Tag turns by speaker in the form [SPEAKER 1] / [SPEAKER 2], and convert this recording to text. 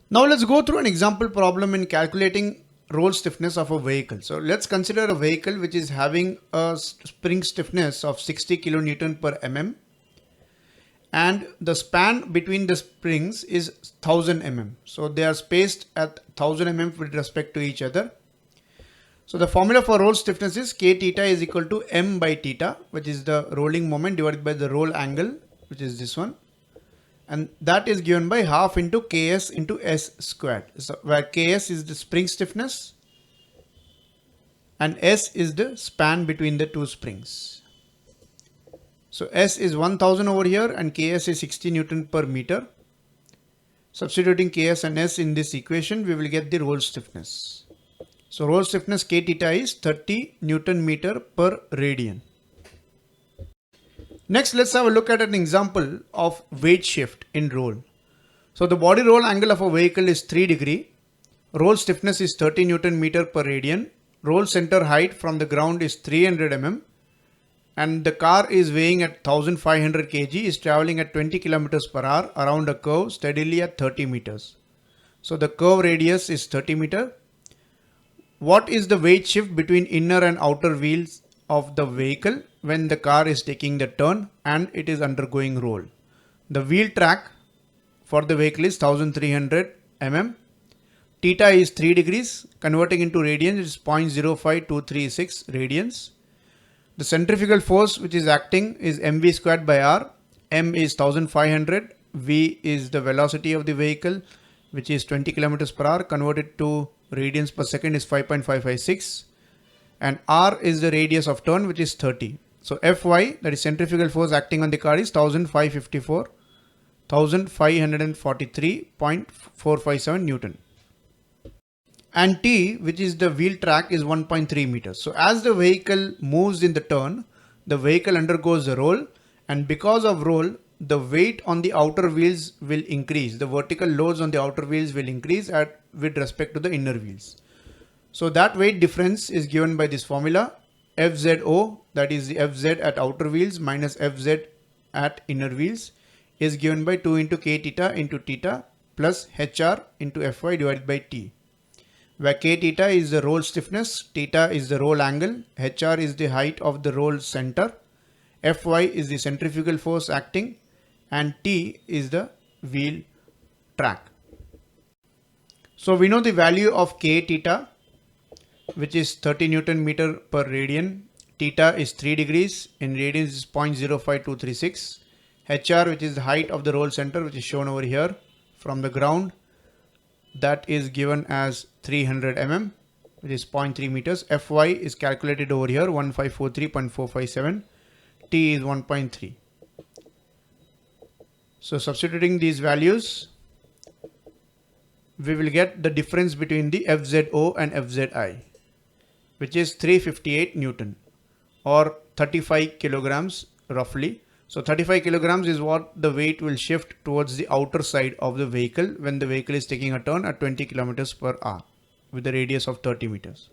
[SPEAKER 1] Now let's go through an example problem in calculating roll stiffness of a vehicle. So let's consider a vehicle which is having a spring stiffness of 60 kilonewton per mm, and the span between the springs is 1000 mm. So they are spaced at 1000 mm with respect to each other. So the formula for roll stiffness is K theta is equal to m by theta, which is the rolling moment divided by the roll angle, which is this one. And that is given by half into Ks into S squared. So where Ks is the spring stiffness and S is the span between the two springs. So S is 1000 over here and Ks is 60 Newton per meter. Substituting Ks and S in this equation, we will get the roll stiffness. So roll stiffness K theta is 30 Newton meter per radian. Next, let's have a look at an example of weight shift in roll. So the body roll angle of a vehicle is 3 degree. Roll stiffness is 30 Newton meter per radian. Roll center height from the ground is 300 mm. And the car is weighing at 1500 kg, is traveling at 20 kilometers per hour around a curve steadily at 30 meters. So the curve radius is 30 meter. What is the weight shift between inner and outer wheels of the vehicle when the car is taking the turn and it is undergoing roll? The wheel track for the vehicle is 1300 mm. Theta is 3 degrees. Converting into radians, it is 0.05236 radians. The centrifugal force which is acting is mv squared by r. M is 1500. V is the velocity of the vehicle, which is 20 kilometers per hour. Converted to radians per second is 5.556. And r is the radius of turn, which is 30. So Fy, that is centrifugal force acting on the car, is 1543.457 Newton. And T, which is the wheel track, is 1.3 meters. So as the vehicle moves in the turn, the vehicle undergoes a roll, and because of roll, the weight on the outer wheels will increase. The vertical loads on the outer wheels will increase with respect to the inner wheels. So that weight difference is given by this formula. Fzo, that is the Fz at outer wheels minus Fz at inner wheels, is given by 2 into K theta into theta plus HR into Fy divided by T, where K theta is the roll stiffness, theta is the roll angle, HR is the height of the roll center, Fy is the centrifugal force acting, and T is the wheel track. So we know the value of K theta, which is 30 Newton meter per radian. Theta is 3 degrees. In radians is 0.05236. HR, which is the height of the roll center, which is shown over here from the ground, that is given as 300 mm, which is 0.3 meters. Fy is calculated over here, 1543.457. T is 1.3. So substituting these values, we will get the difference between the Fzo and Fzi, which is 358 Newton or 35 kilograms roughly. So 35 kilograms is what the weight will shift towards the outer side of the vehicle when the vehicle is taking a turn at 20 kilometers per hour with a radius of 30 meters.